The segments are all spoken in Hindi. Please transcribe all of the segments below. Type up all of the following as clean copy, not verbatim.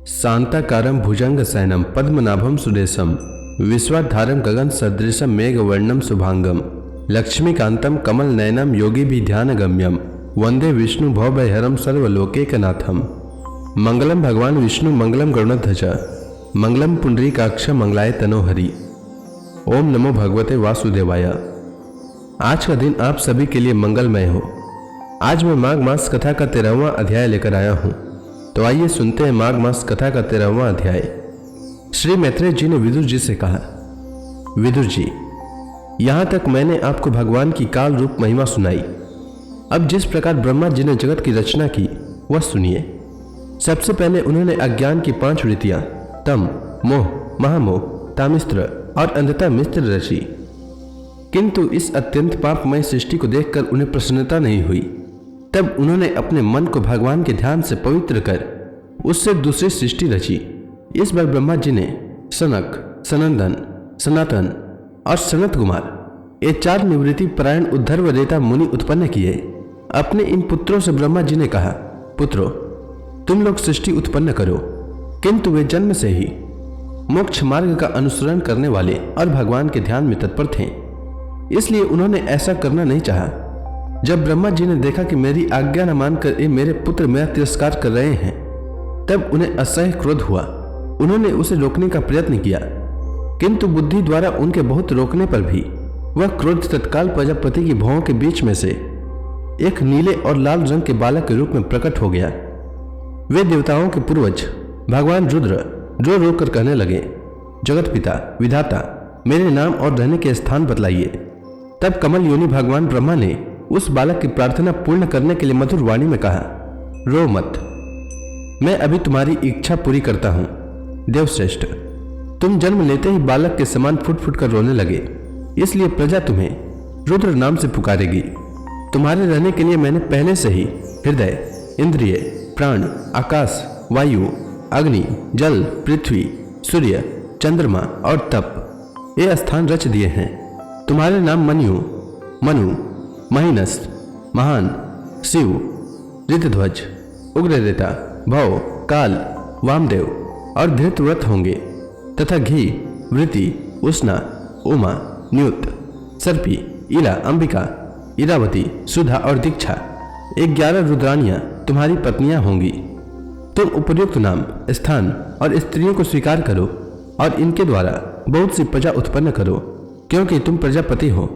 शांताकारं भुजंगशयनं पद्मनाभं सुरेशं विश्वाधारं गगन सदृशं मेघवर्णं शुभांगं लक्ष्मीकान्तं कमलनयनं योगिभिध्यानगम्यं वंदे विष्णु भवभयहरं सर्वलोकैकनाथं। मंगलम भगवान विष्णु मंगलम गरुड़ध्वज मंगलम पुंडरीकाक्ष मंगलाय तनोहरि। ओम नमो भगवते वासुदेवाय। आज का दिन आप सभी के लिए मंगलमय हो। आज मैं माघ मास कथा का 13वां अध्याय लेकर आया हूँ। तो आइए सुनते हैं माघ मास कथा का 13वां अध्याय। श्री मैत्रेय जी ने विदुर जी से कहा, विदुर जी, यहाँ तक मैंने आपको भगवान की काल रूप महिमा सुनाई। अब जिस प्रकार ब्रह्मा जी ने जगत की रचना की वह सुनिए। सबसे पहले उन्होंने अज्ञान की 5 वृत्तियां तम, मोह, महामोह, तामिस्त्र और अंधता मिस्त्र रची। किंतु इस अत्यंत पापमय सृष्टि को देखकर उन्हें प्रसन्नता नहीं हुई। तब उन्होंने अपने मन को भगवान के ध्यान से पवित्र कर उससे दूसरी सृष्टि रची। इस बार ब्रह्मा जी ने सनक, सनंदन, सनातन और सनत कुमार ये 4 निवृत्ति परायण उद्धर्वरेता मुनि उत्पन्न किए। अपने इन पुत्रों से ब्रह्मा जी ने कहा, पुत्रों, तुम लोग सृष्टि उत्पन्न करो। किंतु वे जन्म से ही मोक्ष मार्ग का अनुसरण करने वाले और भगवान के ध्यान में तत्पर थे, इसलिए उन्होंने ऐसा करना नहीं चाहा। जब ब्रह्मा जी ने देखा कि मेरी आज्ञा न मानकर ये मेरे पुत्र मेरा तिरस्कार कर रहे हैं, तब उन्हें असह्य क्रोध हुआ। उन्होंने उसे रोकने का प्रयत्न किया, किंतु बुद्धि द्वारा उनके बहुत रोकने पर भी वह क्रोध तत्काल प्रजापति की भौहों के बीच में से एक नीले और लाल रंग के बालक के रूप में प्रकट हो गया। वे देवताओं के पूर्वज भगवान रुद्र रो रो कर कहने लगे, जगत पिता विधाता, मेरे नाम और रहने के स्थान बतलाइए। तब कमल योनि भगवान ब्रह्मा ने उस बालक की प्रार्थना पूर्ण करने के लिए मधुर वाणी में कहा, रो मत, मैं अभी तुम्हारी इच्छा पूरी करता हूं। देवश्रेष्ठ, तुम जन्म लेते ही बालक के समान फुट फुट कर रोने लगे, इसलिए प्रजा तुम्हें रुद्र नाम से पुकारेगी। तुम्हारे रहने के लिए मैंने पहले से ही हृदय, इंद्रिय, प्राण, आकाश, वायु, अग्नि, जल, पृथ्वी, सूर्य, चंद्रमा और तप ये स्थान रच दिए हैं। तुम्हारे नाम मनु, मनु, महीनस, महान, शिव, ऋतध्वज, उग्ररेता, भव, काल, वामदेव और धृतव्रत होंगे तथा घी, वृति, उष्णा, उमा, न्यूत, सर्पी, इला, अंबिका, इरावती, सुधा और दीक्षा 11 रुद्रानियां तुम्हारी पत्नियां होंगी। तुम उपयुक्त नाम, स्थान और स्त्रियों को स्वीकार करो और इनके द्वारा बहुत सी प्रजा उत्पन्न करो, क्योंकि तुम प्रजापति हो।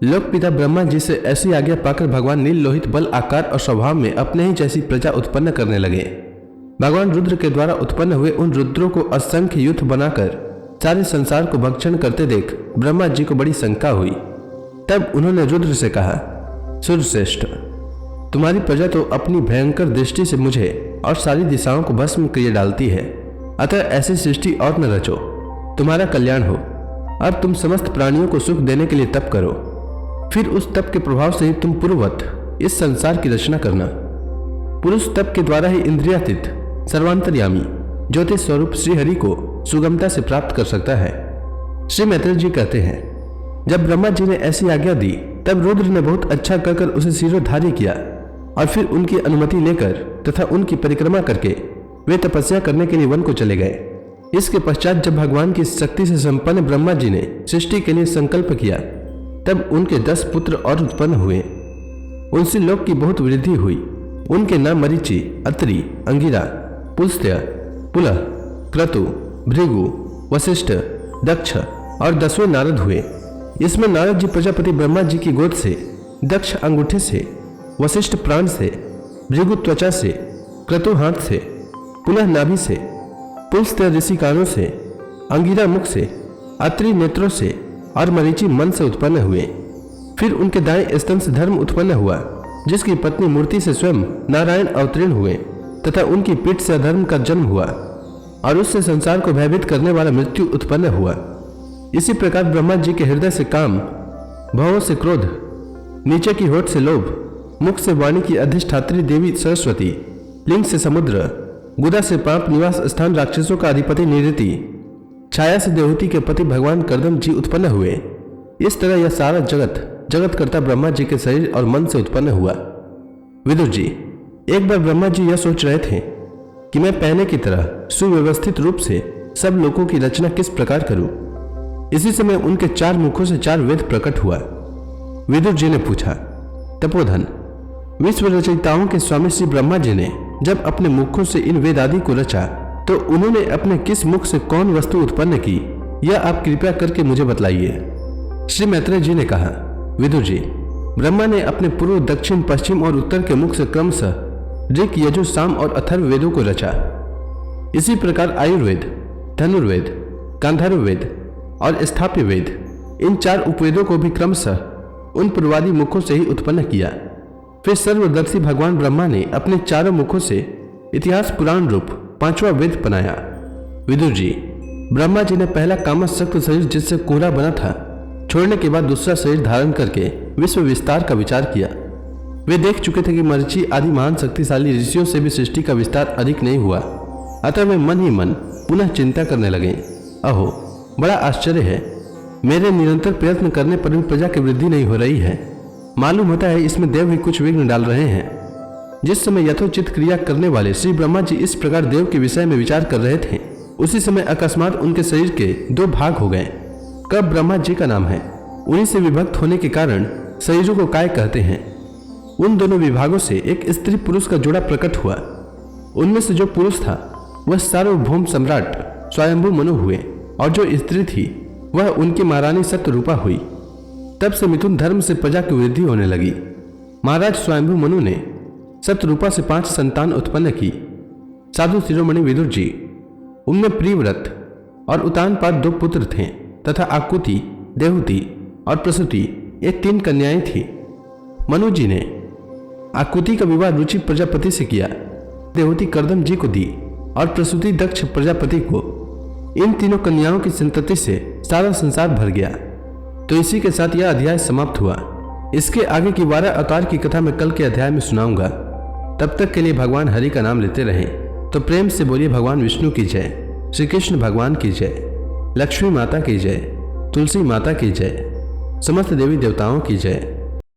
लोक पिता ब्रह्मा जी से ऐसी आज्ञा पाकर भगवान नील लोहित बल, आकार और स्वभाव में अपने ही जैसी प्रजा उत्पन्न करने लगे। भगवान रुद्र के द्वारा उत्पन्न हुए उन रुद्रों को असंख्य युद्ध बनाकर सारे संसार को भक्षण करते देख ब्रह्मा जी को बड़ी शंका हुई। तब उन्होंने रुद्र से कहा, सूर्यश्रेष्ठ, तुम्हारी प्रजा तो अपनी भयंकर दृष्टि से मुझे और सारी दिशाओं को भस्म किए डालती है, अतः ऐसी सृष्टि और न रचो, तुम्हारा कल्याण हो। अब तुम समस्त प्राणियों को सुख देने के लिए तप करो, फिर उस तप के प्रभाव से ही तुम पूर्ववत इस संसार की रचना करना। पुरुष तप के द्वारा ही इंद्रियातीत, सर्वांतर्यामी, ज्योतिष स्वरूप श्रीहरि को सुगमता से प्राप्त कर सकता है। श्री मैत्रेय जी कहते हैं, जब ब्रह्मा जी ने ऐसी आज्ञा दी, तब रुद्र ने बहुत अच्छा कहकर उसे शिरोधार्य किया और फिर उनकी अनुमति लेकर तथा उनकी परिक्रमा करके वे तपस्या करने के लिए वन को चले गए। इसके पश्चात जब भगवान की शक्ति से संपन्न ब्रह्मा जी ने सृष्टि के लिए संकल्प किया, तब उनके 10 पुत्र और उत्पन्न हुए। उनसे लोक की बहुत वृद्धि हुई। उनके नाम मरीचि, अत्रि, अंगिरा, पुलस्त्य, पुलह, क्रतु, भृगु, वशिष्ठ, दक्ष और 10वें नारद हुए। इसमें नारद जी प्रजापति ब्रह्मा जी की गोद से, दक्ष अंगूठे से, वशिष्ठ प्राण से, भृगु त्वचा से, क्रतु हाथ से, पुलह नाभि से, पुलस्त्य ऋषि कानों से, अंगिरा मुख से, अत्रि नेत्रों से और मरीचि मन से उत्पन्न हुए। फिर उनके दाएं स्तन से धर्म उत्पन्न हुआ, जिसकी पत्नी मूर्ति से स्वयं नारायण अवतीर्ण हुए तथा उनकी पीठ से अधर्म का जन्म हुआ और उससे संसार को भयभीत करने वाला मृत्यु उत्पन्न हुआ। इसी प्रकार ब्रह्मा जी के हृदय से काम, भवों से क्रोध, नीचे की होठ से लोभ, मुख से वाणी की अधिष्ठात्री देवी सरस्वती, लिंग से समुद्र, गुदा से पाप निवास स्थान राक्षसों का अधिपति निरति, छाया से देवहूति के पति भगवान कर्दम जी उत्पन्न हुए। इस तरह यह सारा जगतकर्ता ब्रह्मा जी के शरीर और मन से उत्पन्न हुआ। विदुर जी, एक बार ब्रह्मा जी यह सोच रहे थे कि मैं पहले की तरह सुव्यवस्थित रूप से सब लोगों की रचना किस प्रकार करूं। इसी समय उनके 4 मुखों से 4 वेद प्रकट हुआ। विदुर जी ने पूछा, तपोधन, विश्व रचयिताओं के स्वामी श्री ब्रह्मा जी ने जब अपने मुखों से इन वेद आदि को रचा तो उन्होंने अपने किस मुख से कौन वस्तु उत्पन्न की, यह आप कृपया करके मुझे बतलाइए। श्री मैत्रेय जी ने कहा, विदुर जी, ब्रह्मा ने अपने पूर्व, दक्षिण, पश्चिम और उत्तर के मुख से क्रमशः ऋक, यजु, साम और अथर्व वेदों को रचा। इसी प्रकार आयुर्वेद, धनुर्वेद, गांधारवेद और स्थाप्य वेद, इन 4 उपवेदों को भी क्रमशः उन पूर्वादि मुखों से ही उत्पन्न किया। फिर सर्वदर्शी भगवान ब्रह्मा ने अपने 4 मुखों से इतिहास पुराण रूप 5वां वेद बनाया। विदुर जी, ब्रह्मा जी ने पहला कामशक्त शरीर जिससे कोहरा बना था छोड़ने के बाद दूसरा शरीर धारण करके विश्व विस्तार का विचार किया। वे देख चुके थे कि मरीचि आदि महान शक्तिशाली ऋषियों से भी सृष्टि का विस्तार अधिक नहीं हुआ, अतः वे मन ही मन पुनः चिंता करने लगे। अहो, बड़ा आश्चर्य है, मेरे निरंतर प्रयत्न करने पर भी प्रजा की वृद्धि नहीं हो रही है। मालूम होता है इसमें देव ही कुछ विघ्न डाल रहे हैं। जिस समय यथोचित क्रिया करने वाले श्री ब्रह्मा जी इस प्रकार देव के विषय में विचार कर रहे थे, उसी समय अकस्मात उनके शरीर के 2 भाग हो गए। कब ब्रह्मा जी का नाम है, उन्हीं से विभक्त होने के कारण शरीरों को काय कहते हैं। उन दोनों विभागों से एक स्त्री पुरुष का जोड़ा प्रकट हुआ। उनमें से जो पुरुष था वह सार्वभौम सम्राट स्वयंभू मनु हुए और जो स्त्री थी वह उनकी महारानी सत्यरूपा हुई। तब से मिथुन धर्म से प्रजा की वृद्धि होने लगी। महाराज स्वयंभू मनु ने सत्यरूपा से 5 संतान उत्पन्न की। साधु शिरोमणि विदुर जी, उनमें प्रियव्रत और उतानपाद 2 पुत्र थे तथा आकुति, देहुति और प्रसूति ये 3 कन्याएं थी। मनु जी ने आकुति का विवाह रुचि प्रजापति से किया, देहुति कर्दम जी को दी और प्रसूति दक्ष प्रजापति को। इन तीनों कन्याओं की संतति से सारा संसार भर गया। तो इसी के साथ यह अध्याय समाप्त हुआ। इसके आगे की 12 अवतार की कथा मैं कल के अध्याय में सुनाऊंगा। तब तक के लिए भगवान हरि का नाम लेते रहें। तो प्रेम से बोलिए भगवान विष्णु की जय, श्री कृष्ण भगवान की जय, लक्ष्मी माता की जय, तुलसी माता की जय, समस्त देवी देवताओं की जय।